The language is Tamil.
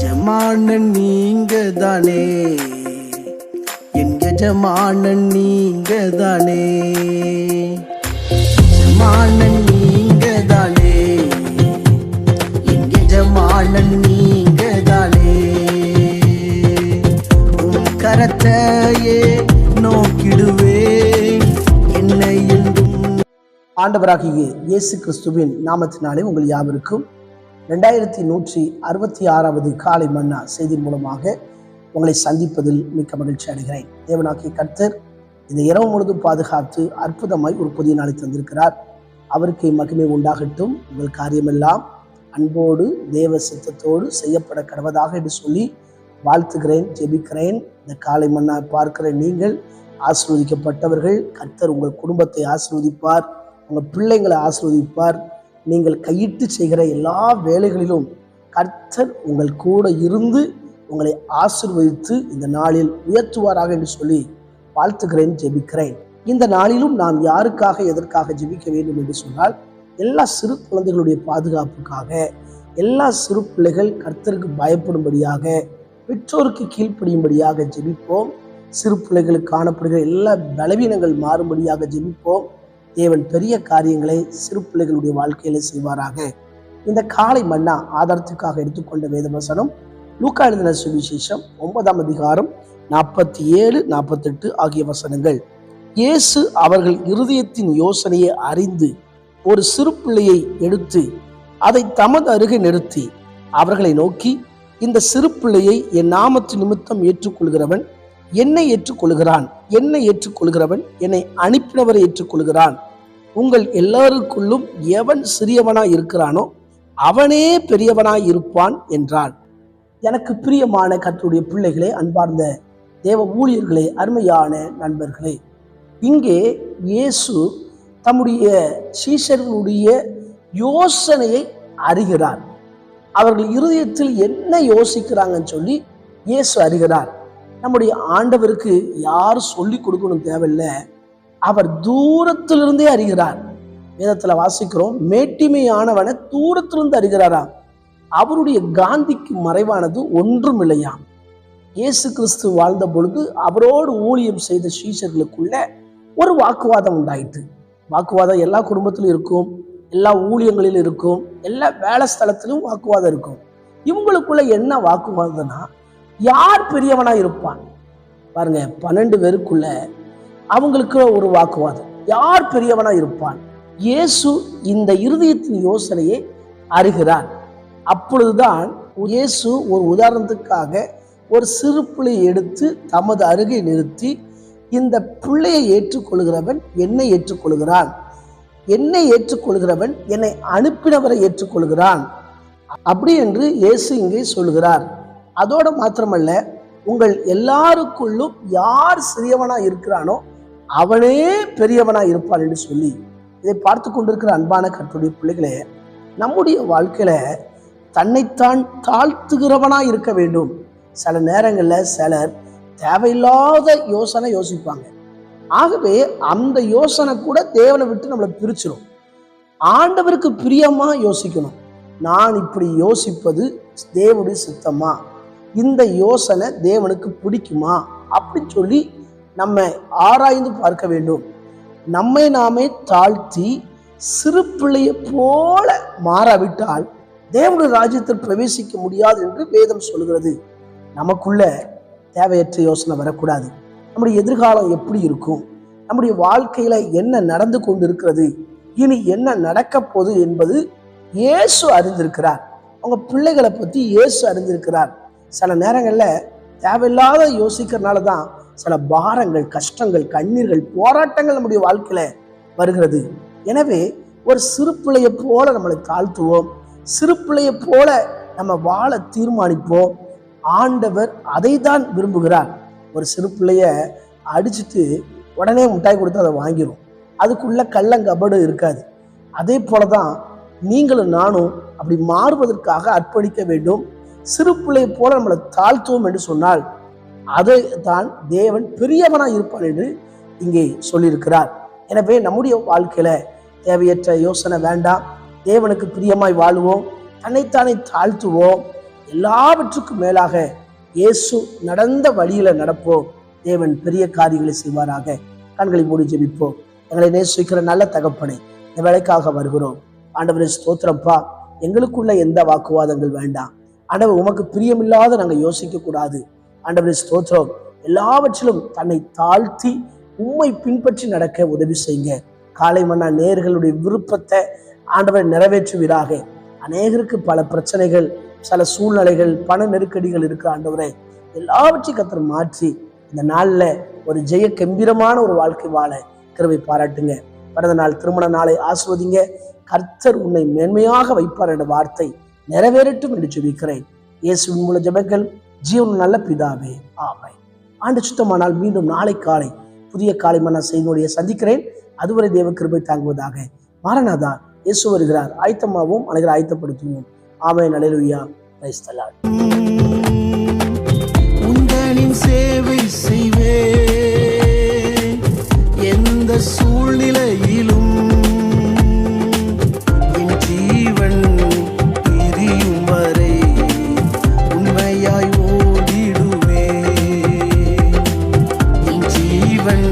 எஜமானன் நீங்க தானே, என் எஜமானன் நீங்க தானே, எஜமானன் நீங்க தானே, என் எஜமானன் நீங்க தானே, உன் கரத்தையே நோக்கிடுவேன் என்னை என்றும். ஆண்டவராகிய இயேசு கிறிஸ்துவின் நாமத்தினாலே உங்கள் யாவருக்கும் 2166வது காலை மன்னா செய்தியின் மூலமாக உங்களை சந்திப்பதில் மிக்க மகிழ்ச்சி அடைகிறேன். தேவனாகிய கர்த்தர் இந்த இரவு முழுதும் பாதுகாத்து அற்புதமாய் ஒரு புதிய நாளை தந்திருக்கிறார். அவருக்கு மகிமை உண்டாகட்டும். உங்கள் காரியமெல்லாம் அன்போடு தேவ சித்தத்தோடு செய்யப்பட கடவதாக என்று சொல்லி வாழ்த்துகிறேன், ஜெபிக்கிறேன். இந்த காலை மன்னா பார்க்கிற நீங்கள் ஆசீர்வதிக்கப்பட்டவர்கள். கர்த்தர் உங்கள் குடும்பத்தை ஆசீர்வதிப்பார், உங்கள் பிள்ளைங்களை ஆசீர்வதிப்பார். நீங்கள் கையிட்டு செய்கிற எல்லா வேலைகளிலும் கர்த்தர் உங்கள் கூட இருந்து உங்களை ஆசீர்வதித்து இந்த நாளில் உயர்த்துவாராக என்று சொல்லி வாழ்த்துகிறேன், ஜெபிக்கிறேன். இந்த நாளிலும் நாம் யாருக்காக எதற்காக ஜெபிக்க வேண்டும் என்று சொன்னால், எல்லா சிறு குழந்தைகளுடைய பாதுகாப்புக்காக, எல்லா சிறு பிள்ளைகள் கர்த்தருக்கு பயப்படும்படியாக, பெற்றோருக்கு கீழ்ப்படியும்படியாக ஜெபிப்போம். சிறு பிள்ளைகளுக்கு காணப்படுகிற எல்லா பலவீனங்கள் மாறும்படியாக ஜெபிப்போம். தேவன் பெரிய காரியங்களை சிறு பிள்ளைகளுடைய வாழ்க்கையில செய்வாராக. இந்த காலை மன்னா ஆதாரத்துக்காக எடுத்துக்கொண்ட வேத வசனம் லூக்கா எழுதின சுவிசேஷம் 9ஆம் அதிகாரம் 47, 48 ஆகிய வசனங்கள். இயேசு அவர்கள் இருதயத்தின் யோசனையை அறிந்து ஒரு சிறு பிள்ளையை எடுத்து அதை தமது அருகே நிறுத்தி அவர்களை நோக்கி, இந்த சிறு பிள்ளையை என் நாமத்து நிமித்தம் ஏற்றுக்கொள்கிறவன் என்னை ஏற்றுக்கொள்கிறான், என்னை ஏற்றுக்கொள்கிறவன் என்னை அனுப்பினவரை ஏற்றுக்கொள்கிறான். உங்கள் எல்லாருக்குள்ளும் எவன் சிறியவனாய் இருக்கிறானோ அவனே பெரியவனாய் இருப்பான் என்றான். எனக்கு பிரியமான கர்த்தருடைய பிள்ளைகளே, அன்பார்ந்த தேவ ஊழியர்களே, அருமையான நண்பர்களே, இங்கே இயேசு தம்முடைய சீஷர்களுடைய யோசனையை அறிகிறார். அவர்கள் இருதயத்தில் என்ன யோசிக்கிறாங்கன்னு சொல்லி இயேசு அறிகிறார். நம்முடைய ஆண்டவருக்கு யாரும் சொல்லி கொடுக்கணும் தேவையில்லை, அவர் தூரத்திலிருந்தே அறிகிறார். வேதத்துல வாசிக்கிறோம், மேட்டிமையானவனை தூரத்திலிருந்து அறிகிறாராம். அவருடைய காந்திக்கு மறைவானது ஒன்றும் இல்லையாம். இயேசு கிறிஸ்து வாழ்ந்த பொழுது அவரோடு ஊழியம் செய்த சீஷர்களுக்குள்ள ஒரு வாக்குவாதம் உண்டாயிற்று. வாக்குவாதம் எல்லா குடும்பத்திலும் இருக்கும், எல்லா ஊழியங்களிலும் இருக்கும், எல்லா வேலை ஸ்தலத்திலும் வாக்குவாதம் இருக்கும். இவங்களுக்குள்ள என்ன வாக்குவாதம்னா, யார் பெரியவனா இருப்பான் பாருங்க. 12 பேருக்குள்ள அவங்களுக்கு ஒரு வாக்குவாதம், யார் பெரியவனா இருப்பான். இயேசு இந்த இருதயத்தின் யோசனையை அறிகிறார். அப்பொழுதுதான் இயேசு ஒரு உதாரணத்துக்காக ஒரு சிறு பிள்ளையை எடுத்து தமது அருகே நிறுத்தி, இந்த பிள்ளையை ஏற்றுக்கொள்கிறவன் என்னை ஏற்றுக்கொள்கிறான், என்னை ஏற்றுக்கொள்கிறவன் என்னை அனுப்பினவரை ஏற்றுக்கொள்கிறான் அப்படி என்று இயேசு இங்கே சொல்கிறார். அதோட மாத்திரமல்ல, உங்கள் எல்லாருக்குள்ளும் யார் சிறியவனா இருக்கிறானோ அவனே பெரியவனா இருப்பான் என்று சொல்லி, இதை பார்த்து கொண்டிருக்கிற அன்பான கர்த்தருடைய பிள்ளைகளே, நம்முடைய வாழ்க்கையில தன்னைத்தான் தாழ்த்துகிறவனா இருக்க வேண்டும். சில நேரங்களில் சிலர் தேவையில்லாத யோசனை யோசிப்பாங்க. ஆகவே அந்த யோசனை கூட தேவனை விட்டு நம்மளை பிரிச்சிடும். ஆண்டவருக்கு பிரியமா யோசிக்கணும். நான் இப்படி யோசிப்பது தேவனுடைய சித்தமா, இந்த யோசனை தேவனுக்கு பிடிக்குமா அப்படின்னு சொல்லி நம்ம ஆராய்ந்து பார்க்க வேண்டும். நம்மை நாமே தாழ்த்தி சிறு பிள்ளையை போல மாறாவிட்டால் தேவனுடைய ராஜ்யத்தில் பிரவேசிக்க முடியாது என்று வேதம் சொல்கிறது. நமக்குள்ள தேவையற்ற யோசனை வரக்கூடாது. நம்முடைய எதிர்காலம் எப்படி இருக்கும், நம்முடைய வாழ்க்கையில என்ன நடந்து கொண்டு இருக்கிறது, இனி என்ன நடக்க போகுது என்பது இயேசு அறிந்திருக்கிறார். அவங்க பிள்ளைகளை பற்றி இயேசு அறிந்திருக்கிறார். சில நேரங்களில் தேவையில்லாத யோசிக்கிறதுனால தான் சில பாரங்கள், கஷ்டங்கள், கண்ணீர்கள், போராட்டங்கள் நம்முடைய வாழ்க்கையில வருகிறது. எனவே ஒரு சிறு பிள்ளையை போல நம்மளை தாழ்த்துவோம், சிறு பிள்ளையை போல நம்ம வாழ தீர்மானிப்போம். ஆண்டவர் அதை தான் விரும்புகிறார். ஒரு சிறு பிள்ளைய அடிச்சுட்டு உடனே மிட்டாய் கொடுத்து அதை வாங்கிடும், அதுக்குள்ள கள்ளங்கபடு இருக்காது. அதே போலதான் நீங்களும் நானும் அப்படி மாறுவதற்காக அர்ப்பணிக்க வேண்டும். சிறு பிள்ளையை போல நம்மளை தாழ்த்துவோம் என்று சொன்னால் அதை தான் தேவன் பெரியவனாய் இருப்பான் என்று இங்கே சொல்லியிருக்கிறார். எனவே நம்முடைய வாழ்க்கையில தேவையற்ற யோசனை வேண்டாம். தேவனுக்கு பிரியமாய் வாழுவோம், தன்னைத்தானே தாழ்த்துவோம். எல்லாவற்றுக்கும் மேலாக இயேசு நடந்த வழியில நடப்போம். தேவன் பெரிய காரியங்களை செய்வாராக. கண்களை மூடி ஜெபிப்போம். எங்களை நேசிக்கிற நல்ல தகப்பனை, இந்த வேலைக்காக வருகிறோம். ஆண்டவரே ஸ்தோத்திரப்பா. எங்களுக்குள்ள எந்த வாக்குவாதங்கள் வேண்டாம் ஆண்டவர். உமக்கு பிரியமில்லாத நாங்கள் யோசிக்க கூடாது ஆண்டவரே ஸ்தோத்திரம். எல்லாவற்றிலும் தன்னை தாழ்த்தி உம்மை பின்பற்றி நடக்க உதவி செய்யுங்க. காலை மன்னா நேயர்களுடைய விருப்பத்தை ஆண்டவரை நிறைவேற்றுவீராக. அநேகருக்கு பல பிரச்சனைகள், சில சூழ்நிலைகள், பண நெருக்கடிகள் இருக்கிற ஆண்டவரே, எல்லாவற்றையும் கர்த்தர் மாற்றி இந்த நாள்ல ஒரு ஜெய கம்பீரமான ஒரு வாழ்க்கை வாழ கிருபை பாராட்டுங்க. பிறந்த நாள், திருமண நாளை ஆசிர்வதிங்க. கர்த்தர் உன்னை மேன்மையாக வைப்பார் என்ற வார்த்தை நிறைவேறட்டும் என்று ஜெபிக்கிறேன். இயேசுவின் மூல ஜெபங்கள் ஜீவன் நல்ல பிதாவே, ஆமென். ஆண்டு சுத்தமானால் மீண்டும் நாளை காலை புதிய காலை மன்னா செய்தியோடைய சந்திக்கிறேன். அதுவரை தேவ கிருபை தாங்குவதாக. மாரநாதா, இயேசு வருகிறார். ஆயத்தமாகவும் அனைவரை ஆயத்தப்படுத்துவோம். ஆமென். அல்லேலூயா. Praise the Lord. உந்தனின் சேவை செய்வே எந்த சூழ்நிலையிலும் என் ஜீவன் பிரியும் வரை உண்மையாய் ஓடிடுவே. என் ஜீவன்